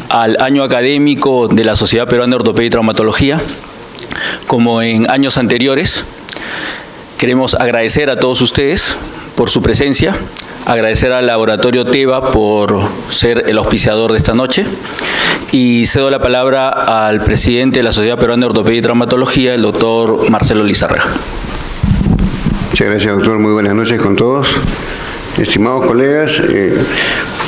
al año académico de la Sociedad Peruana de Ortopedia y Traumatología. Como en años anteriores, queremos agradecer a todos ustedes por su presencia, agradecer al Laboratorio Teva por ser el auspiciador de esta noche y cedo la palabra al presidente de la Sociedad Peruana de Ortopedia y Traumatología, el doctor Marcelo Lizárraga. Muchas gracias, doctor. Muy buenas noches con todos. Estimados colegas,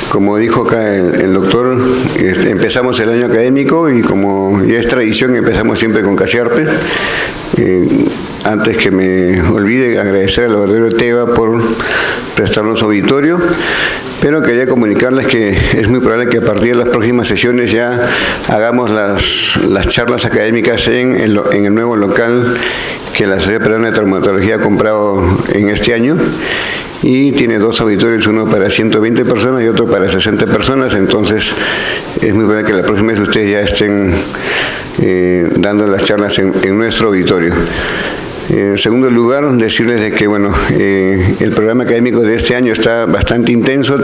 como dijo acá el doctor, empezamos el año académico y como ya es tradición, empezamos siempre con CASIARPE. Antes que me olvide, agradecer al laboratorio Teva por prestarnos auditorio, pero quería comunicarles que es muy probable que a partir de las próximas sesiones ya hagamos las charlas académicas en el nuevo local que la Sociedad Peruana de Traumatología ha comprado en este año. Y tiene dos auditorios, uno para 120 personas y otro para 60 personas, entonces es muy probable que la próxima vez ustedes ya estén dando las charlas en nuestro auditorio. En segundo lugar, decirles de que bueno, el programa académico de este año está bastante intenso.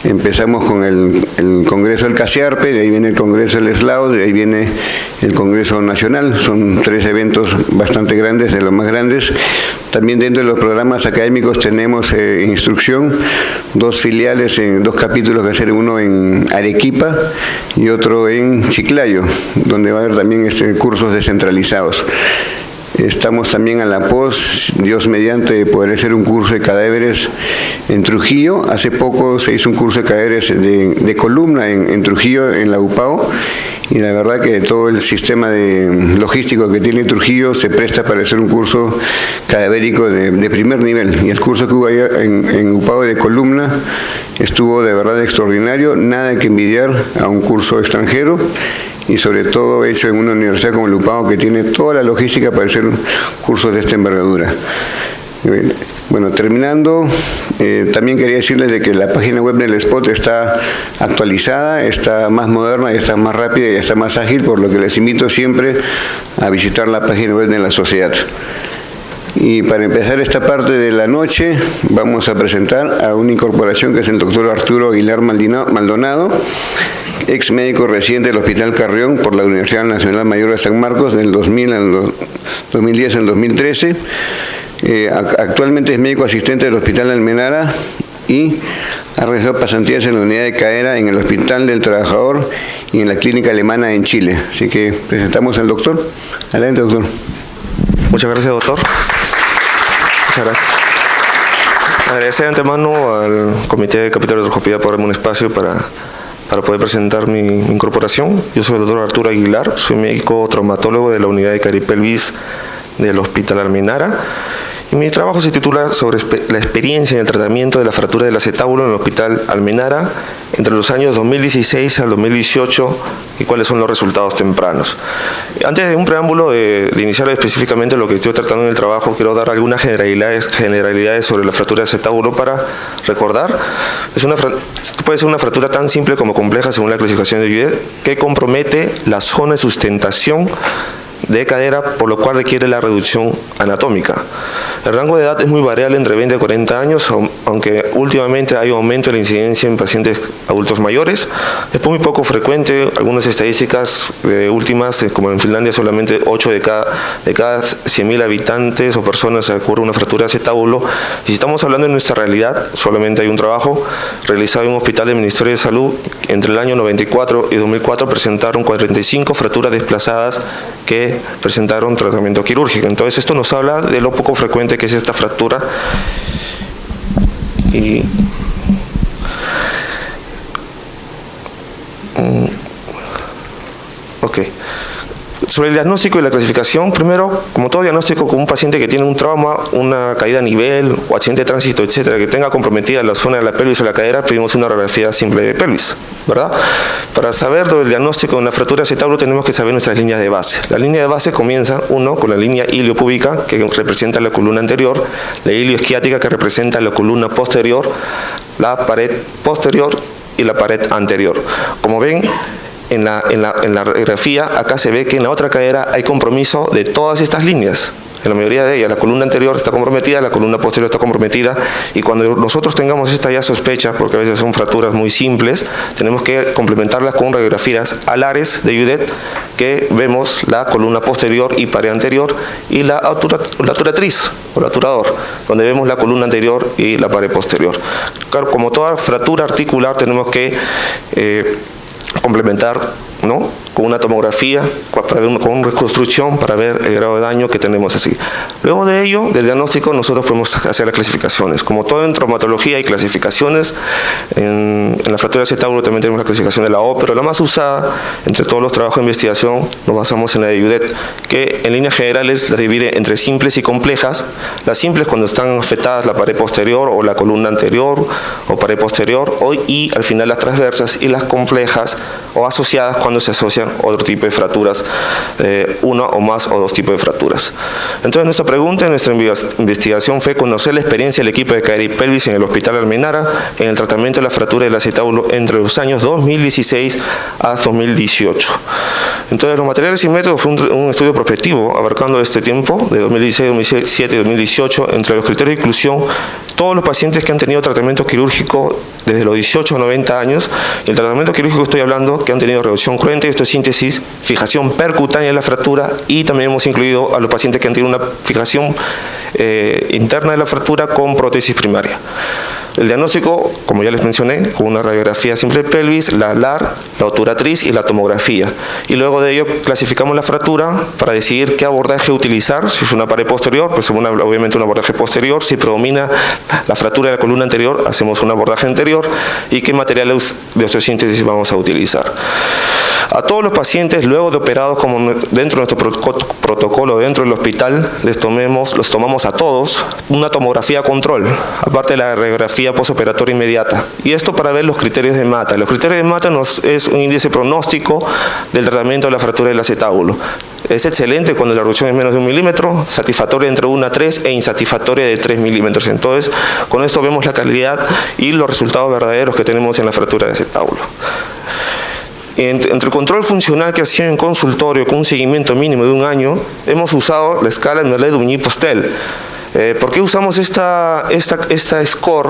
Empezamos con el Congreso del CASIARPE, de ahí viene el Congreso del SLAO, de ahí viene el Congreso Nacional. Son 3 eventos bastante grandes, de los más grandes. También dentro de los programas académicos tenemos instrucción, 2 filiales, 2 capítulos que hacer, uno en Arequipa y otro en Chiclayo, donde va a haber también cursos descentralizados. Estamos también a la pos, Dios mediante, poder hacer un curso de cadáveres en Trujillo. Hace poco se hizo un curso de cadáveres de columna en Trujillo, en la UPAO, y la verdad que todo el sistema logístico que tiene Trujillo se presta para hacer un curso cadavérico de primer nivel. Y el curso que hubo allá en UPAO de columna estuvo de verdad extraordinario, nada que envidiar a un curso extranjero, y sobre todo hecho en una universidad como el UPAO, que tiene toda la logística para hacer cursos de esta envergadura. Bueno, terminando, también quería decirles de que la página web del SPOT está actualizada, está más moderna, está más rápida y está más ágil, por lo que les invito siempre a visitar la página web de la sociedad. Y para empezar esta parte de la noche, vamos a presentar a una incorporación que es el doctor Arturo Aguilar Maldonado, ex médico residente del Hospital Carrión por la Universidad Nacional Mayor de San Marcos del 2010 al 2013. Actualmente es médico asistente del Hospital Almenara y ha realizado pasantías en la unidad de cadera en el Hospital del Trabajador y en la Clínica Alemana en Chile. Así que presentamos al doctor. Adelante, doctor. Muchas gracias, doctor. Muchas gracias. Agradecer de antemano al Comité de Capítulo de Ortopedia por darme un espacio para poder presentar mi incorporación. Yo soy el doctor Arturo Aguilar, soy médico traumatólogo de la unidad de cadera y pelvis del Hospital Almenara. Y mi trabajo se titula sobre la experiencia en el tratamiento de la fractura del acetábulo en el Hospital Almenara entre los años 2016 al 2018 y cuáles son los resultados tempranos. Antes de un preámbulo de iniciar específicamente lo que estoy tratando en el trabajo, quiero dar algunas generalidades sobre la fractura del acetábulo para recordar. Puede ser una fractura tan simple como compleja según la clasificación de Judet, que compromete la zona de sustentación de cadera, por lo cual requiere la reducción anatómica. El rango de edad es muy variable entre 20 y 40 años, aunque últimamente hay un aumento de la incidencia en pacientes adultos mayores. Es muy poco frecuente, algunas estadísticas últimas, como en Finlandia solamente 8 de cada 100.000 habitantes o personas ocurre una fractura de acetábulo. Y si estamos hablando de nuestra realidad, solamente hay un trabajo realizado en un hospital del Ministerio de Salud. Entre el año 94 y 2004 presentaron 45 fracturas desplazadas que presentaron tratamiento quirúrgico. Entonces esto nos habla de lo poco frecuente que es esta fractura. Y sobre el diagnóstico y la clasificación, primero, como todo diagnóstico con un paciente que tiene un trauma, una caída a nivel o accidente de tránsito, etcétera, que tenga comprometida la zona de la pelvis o la cadera, pedimos una radiografía simple de pelvis, ¿verdad? Para saber del diagnóstico de una fractura de acetábulo tenemos que saber nuestras líneas de base. La línea de base comienza, con la línea iliopúbica, que representa la columna anterior, la ilioisquiática, que representa la columna posterior, la pared posterior y la pared anterior. Como ven, en la radiografía, acá se ve que en la otra cadera hay compromiso de todas estas líneas. En la mayoría de ellas, la columna anterior está comprometida, la columna posterior está comprometida, y cuando nosotros tengamos esta ya sospecha, porque a veces son fracturas muy simples, tenemos que complementarlas con radiografías alares de Udet, que vemos la columna posterior y pared anterior, y la obturatriz o la obturador, donde vemos la columna anterior y la pared posterior. Claro, como toda fractura articular, tenemos que complementar, ¿no?, con una tomografía, con reconstrucción para ver el grado de daño que tenemos así. Luego de ello, del diagnóstico, nosotros podemos hacer las clasificaciones. Como todo en traumatología hay clasificaciones, en la fractura de acetábulo también tenemos la clasificación de la O, pero la más usada entre todos los trabajos de investigación nos basamos en la de Udet, que en líneas generales la divide entre simples y complejas. Las simples cuando están afectadas la pared posterior o la columna anterior o pared posterior, y al final las transversas, y las complejas o asociadas cuando se asocian otro tipo de fracturas, una o más o dos tipos de fracturas. Entonces nuestra pregunta, nuestra investigación fue conocer la experiencia del equipo de cadera y pelvis en el Hospital Almenara en el tratamiento de la fractura del acetábulo entre los años 2016 a 2018. Entonces los materiales y métodos fue un estudio prospectivo abarcando este tiempo de 2016, 2017 y 2018. Entre los criterios de inclusión, todos los pacientes que han tenido tratamiento quirúrgico desde los 18 a 90 años. El tratamiento quirúrgico estoy hablando que han tenido reducción cruenta y osteosíntesis, fijación percutánea de la fractura, y también hemos incluido a los pacientes que han tenido una fijación interna de la fractura con prótesis primaria. El diagnóstico, como ya les mencioné, con una radiografía simple de pelvis, la LAR, la obturatriz y la tomografía. Y luego de ello clasificamos la fractura para decidir qué abordaje utilizar. Si es una pared posterior, pues obviamente un abordaje posterior. Si predomina la fractura de la columna anterior, hacemos un abordaje anterior. Y qué materiales de osteosíntesis vamos a utilizar. A todos los pacientes, luego de operados, como dentro de nuestro protocolo, dentro del hospital, los tomamos a todos una tomografía control, aparte de la radiografía postoperatoria inmediata. Y esto para ver los criterios de Mata. Los criterios de Mata es un índice pronóstico del tratamiento de la fractura del acetábulo. Es excelente cuando la reducción es menos de 1 milímetro, satisfactoria entre 1 a 3 e insatisfactoria de 3 milímetros. Entonces, con esto vemos la calidad y los resultados verdaderos que tenemos en la fractura de acetábulo. Entre el control funcional que hacía en consultorio con un seguimiento mínimo de 1 año, hemos usado la escala Merlet-Dugny-Postel. ¿Por qué usamos esta score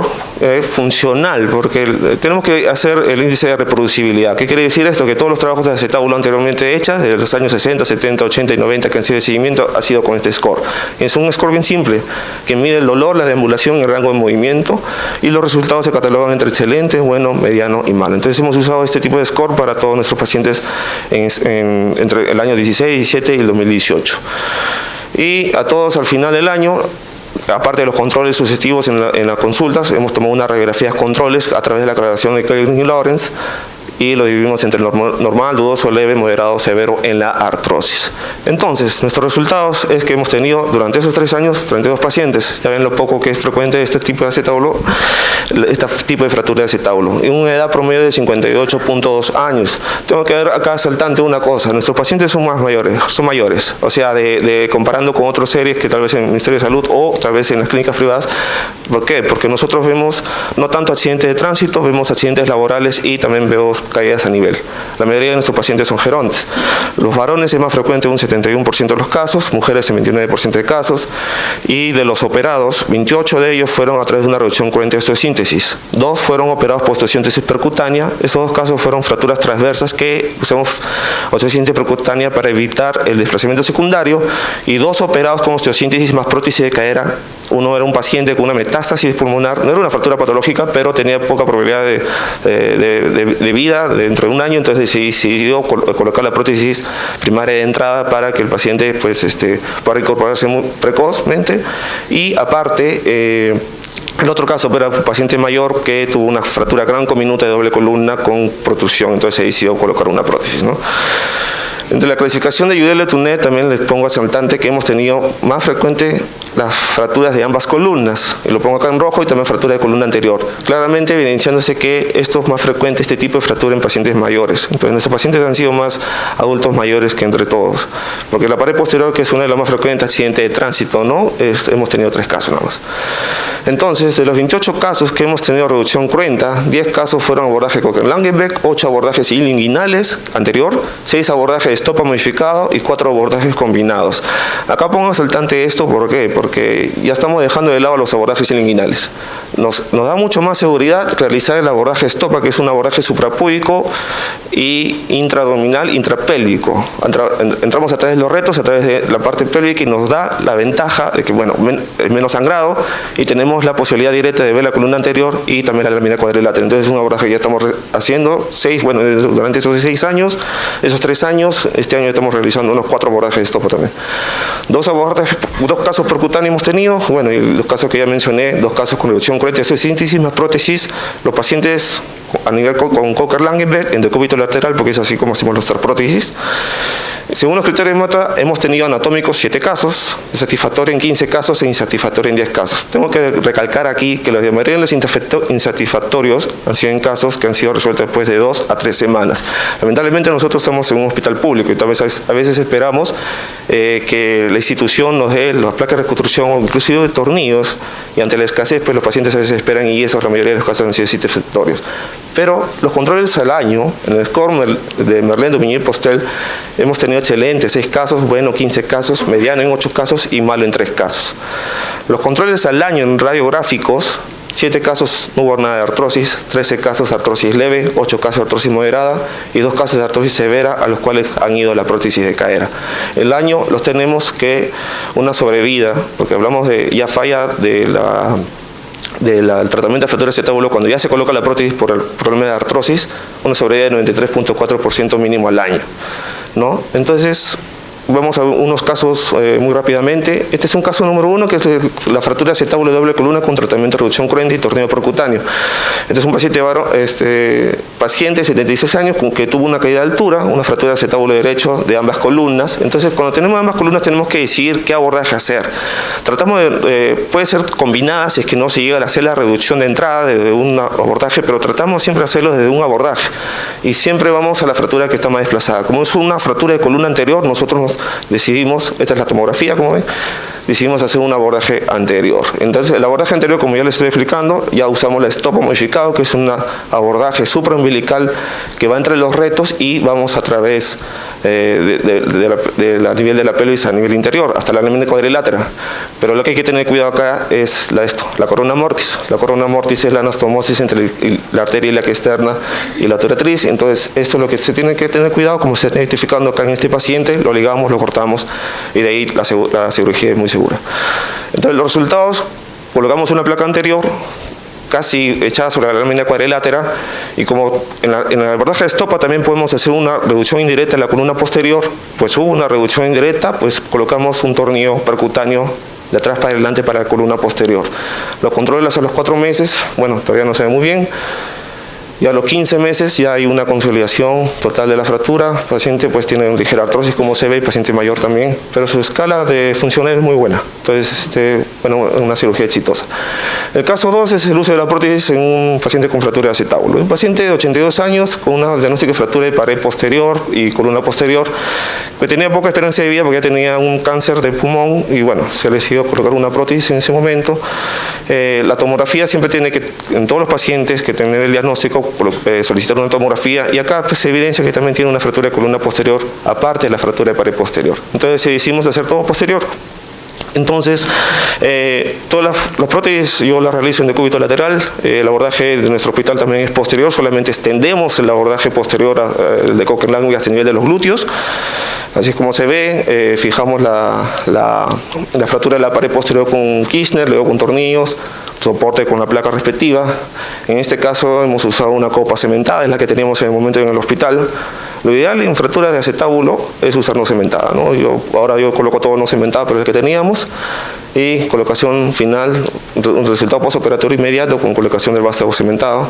funcional? Porque tenemos que hacer el índice de reproducibilidad. ¿Qué quiere decir esto? Que todos los trabajos de acetábulo anteriormente hechos, desde los años 60, 70, 80 y 90 que han sido de seguimiento, ha sido con este score. Es un score bien simple, que mide el dolor, la deambulación y el rango de movimiento, y los resultados se catalogan entre excelente, bueno, mediano y malo. Entonces hemos usado este tipo de score para todos nuestros pacientes entre el año 16, 17 y el 2018. Y a todos al final del año, aparte de los controles sucesivos en las consultas, hemos tomado unas radiografías controles a través de la grabación de Kelly y Lawrence, y lo dividimos entre normal, dudoso, leve, moderado, severo en la artrosis. Entonces, nuestros resultados es que hemos tenido durante esos 3 años 32 pacientes. Ya ven lo poco que es frecuente este tipo de acetábulo, este tipo de fractura de acetábulo, en una edad promedio de 58.2 años. Tengo que ver acá saltante una cosa: nuestros pacientes son mayores, o sea, comparando con otras series que tal vez en el Ministerio de Salud o tal vez en las clínicas privadas. ¿Por qué? Porque nosotros vemos no tanto accidentes de tránsito, vemos accidentes laborales y también vemos caídas a nivel. La mayoría de nuestros pacientes son gerontes. Los varones es más frecuente en un 71% de los casos, mujeres en 29% de casos, y de los operados, 28 de ellos fueron a través de una reducción cruenta de osteosíntesis. 2 fueron operados por osteosíntesis percutánea. Esos 2 casos fueron fracturas transversas que usamos osteosíntesis percutánea para evitar el desplazamiento secundario, y 2 operados con osteosíntesis más prótesis de cadera. Uno era un paciente con una metástasis pulmonar, no era una fractura patológica, pero tenía poca probabilidad de vida dentro de 1 año, entonces se decidió colocar la prótesis primaria de entrada para que el paciente pues, pueda incorporarse muy precozmente. Y aparte, el otro caso era un paciente mayor que tuvo una fractura craneocominuta de doble columna con protrusión, entonces se decidió colocar una prótesis, ¿no? Entre la clasificación de Udet-Letourneau también les pongo a saltante que hemos tenido más frecuente las fracturas de ambas columnas, y lo pongo acá en rojo, y también fractura de columna anterior, claramente evidenciándose que esto es más frecuente, este tipo de fractura en pacientes mayores. Entonces nuestros pacientes han sido más adultos mayores que entre todos, porque la pared posterior, que es una de las más frecuentes, accidente de tránsito, ¿no? Hemos tenido 3 casos nada más. Entonces, de los 28 casos que hemos tenido reducción cruenta, 10 casos fueron abordaje Cocker-Langenbeck, 8 abordajes ilinguinales anterior, 6 abordajes de estopa modificado y 4 abordajes combinados. Acá pongo saltante esto, ¿por qué? Porque ya estamos dejando de lado los abordajes ilinguinales. Nos da mucho más seguridad realizar el abordaje estopa, que es un abordaje suprapúbico y intraabdominal, intrapélvico. Entramos a través de los retos, a través de la parte pélvica, y nos da la ventaja de que, bueno, es menos sangrado y tenemos la posibilidad directa de ver la columna anterior y también la lámina cuadrilátera. Entonces es un abordaje que ya estamos haciendo durante esos 6 años, esos 3 años, este año estamos realizando unos 4 abordajes de estopa también. 2 casos percutáneos hemos tenido, bueno, y los casos que ya mencioné, 2 casos con reducción cruenta, esto es síntesis más prótesis. Los pacientes a nivel con Cocker-Langenbeck en decúbito lateral, porque es así como hacemos nuestras prótesis. Según los criterios de Mata, hemos tenido anatómicos 7 casos, satisfactorio en 15 casos e insatisfactorio en 10 casos. Tengo que recalcar aquí que la mayoría de los insatisfactorios han sido en casos que han sido resueltos después de 2 a 3 semanas. Lamentablemente nosotros estamos en un hospital público y tal vez a veces esperamos que la institución nos dé las placas de reconstrucción o inclusive de tornillos, y ante la escasez pues los pacientes a veces esperan, y eso la mayoría de los casos han sido satisfactorios. Pero los controles al año, en el score de Merlin, Daubigny y Postel, hemos tenido excelentes 6 casos, bueno 15 casos, mediano en 8 casos y malo en 3 casos. Los controles al año en radiográficos, 7 casos no hubo nada de artrosis, 13 casos de artrosis leve, 8 casos de artrosis moderada y 2 casos de artrosis severa, a los cuales han ido la prótesis de cadera. El año los tenemos que una sobrevida, porque hablamos de ya falla del tratamiento de fractura de acetábulo cuando ya se coloca la prótesis por el problema de artrosis, una sobrevida de 93.4% mínimo al año, ¿no? Entonces, vamos a unos casos muy rápidamente. Este es un caso número 1, que es la fractura de acetábulo de doble columna con tratamiento de reducción cruenta y torneo percutáneo. Este es un paciente de 76 años que tuvo una caída de altura, una fractura de acetábulo derecho de ambas columnas. Entonces, cuando tenemos ambas columnas, tenemos que decidir qué abordaje hacer. Tratamos puede ser combinada si es que no se llega a hacer la reducción de entrada de un abordaje, pero tratamos siempre de hacerlo desde un abordaje. Y siempre vamos a la fractura que está más desplazada. Como es una fractura de columna anterior, nosotros decidimos, esta es la tomografía, como ven, decidimos hacer un abordaje anterior. Entonces, el abordaje anterior, como ya les estoy explicando, ya usamos la estopa modificado, que es un abordaje supraumbilical que va entre los retos y vamos a través a nivel de la pelvis a nivel interior, hasta la lámina cuadrilátera. Pero lo que hay que tener cuidado acá es la corona mortis. La corona mortis es la anastomosis entre la arteria ilíaca externa y la toratriz. Entonces, esto es lo que se tiene que tener cuidado, como se está identificando acá en este paciente, lo ligamos, lo cortamos y de ahí la cirugía es muy segura. Entonces, los resultados, colocamos una placa anterior casi echada sobre la lámina cuadrilátera, y como en el abordaje de estopa también podemos hacer una reducción indirecta en la columna posterior, pues hubo una reducción indirecta, pues colocamos un tornillo percutáneo de atrás para adelante para la columna posterior. Los controles a los 4 meses, bueno, todavía no se ve muy bien. Y a los 15 meses ya hay una consolidación total de la fractura. El paciente pues tiene una ligera artrosis, como se ve, el paciente mayor también, pero su escala de función es muy buena. Entonces, una cirugía exitosa. El caso 2 es el uso de la prótesis en un paciente con fractura de acetábulo. Un paciente de 82 años con una diagnóstica de fractura de pared posterior y columna posterior, que tenía poca esperanza de vida porque ya tenía un cáncer de pulmón y bueno, se le decidió colocar una prótesis en ese momento. La tomografía siempre tiene que, en todos los pacientes que tener el diagnóstico, solicitar una tomografía, y acá pues, se evidencia que también tiene una fractura de columna posterior, aparte de la fractura de pared posterior. Entonces decidimos hacer todo posterior. Entonces, todas las prótesis yo las realizo en decúbito lateral. El abordaje de nuestro hospital también es posterior, solamente extendemos el abordaje posterior de Cocker-Langenbeck hasta el nivel de los glúteos. Así es como se ve, fijamos la fractura de la pared posterior con Kirchner, luego con tornillos, soporte con la placa respectiva. En este caso hemos usado una copa cementada, es la que teníamos en el momento en el hospital. Lo ideal en fracturas de acetábulo es usar no cementada, ¿no? Ahora yo coloco todo no cementado, pero el que teníamos, y colocación final, un resultado postoperatorio inmediato con colocación del vástago cementado.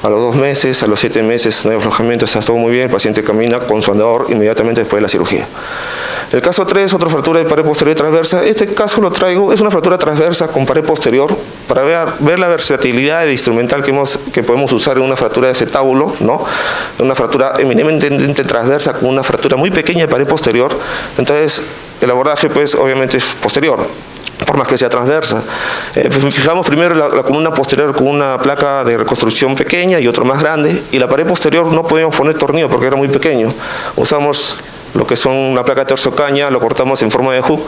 A los 2 meses, a los 7 meses no hay aflojamiento, está todo muy bien, el paciente camina con su andador inmediatamente después de la cirugía. El caso 3, otra fractura de pared posterior transversa. Este caso lo traigo, es una fractura transversa con pared posterior para ver la versatilidad de instrumental que podemos usar en una fractura de acetábulo, ¿no? Una fractura eminentemente transversa con una fractura muy pequeña de pared posterior. Entonces, el abordaje, pues, obviamente es posterior, por más que sea transversa. Fijamos primero la columna posterior con una placa de reconstrucción pequeña y otro más grande, y la pared posterior no podíamos poner tornillo porque era muy pequeño. Usamos lo que son una placa de terzocaña, lo cortamos en forma de hook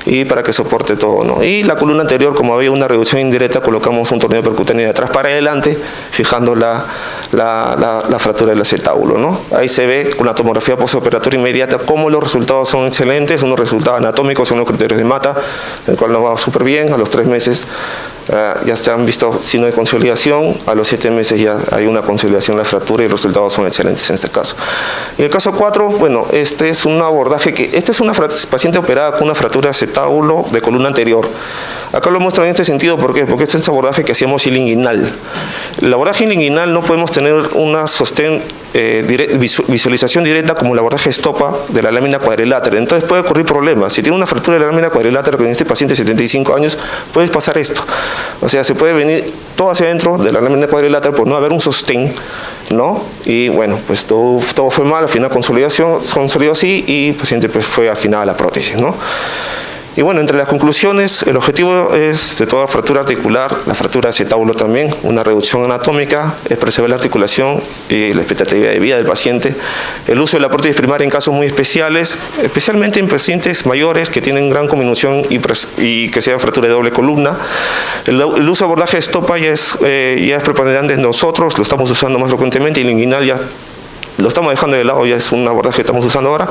y para que soporte todo, ¿no? Y la columna anterior, como había una reducción indirecta, colocamos un tornillo percutáneo de atrás para adelante, fijando la fractura del acetábulo, ¿no? Ahí se ve con la tomografía postoperatoria inmediata cómo los resultados son excelentes, unos resultados anatómicos son los criterios de Mata, el cual nos va súper bien. A los 3 meses ya se han visto signos de consolidación, a los 7 meses ya hay una consolidación de la fractura y los resultados son excelentes en este caso. En el caso 4, bueno, este es un abordaje esta es una paciente operada con una fractura de acetábulo de columna anterior. Acá lo muestro en este sentido, ¿por qué? Porque este es el abordaje que hacíamos ilinguinal. El abordaje ilinguinal no podemos tener una sostén, visualización directa como el abordaje estopa de la lámina cuadrilátera. Entonces puede ocurrir problemas. Si tiene una fractura de la lámina cuadrilátera con este paciente de 75 años, puede pasar esto. O sea, se puede venir todo hacia adentro de la lámina cuadrilátera por no haber un sostén, ¿no? Y bueno, pues todo fue mal, al final consolidó así y el paciente pues fue al final a la prótesis, ¿no? Y bueno, entre las conclusiones, el objetivo es de toda fractura articular, la fractura de acetábulo también, una reducción anatómica, es preservar la articulación y la expectativa de vida del paciente. El uso de la prótesis primaria en casos muy especiales, especialmente en pacientes mayores que tienen gran cominución y que sea fractura de doble columna. El uso de abordaje estopa ya es preponderante en nosotros, lo estamos usando más frecuentemente, y el inguinal ya lo estamos dejando de lado, ya es un abordaje que estamos usando ahora.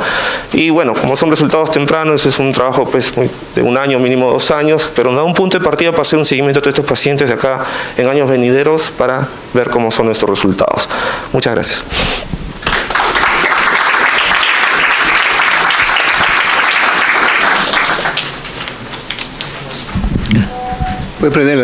Y bueno, como son resultados tempranos, es un trabajo pues de 1 año, mínimo 2 años, pero nos da un punto de partida para hacer un seguimiento de todos estos pacientes de acá en años venideros para ver cómo son nuestros resultados. Muchas gracias. Voy a prender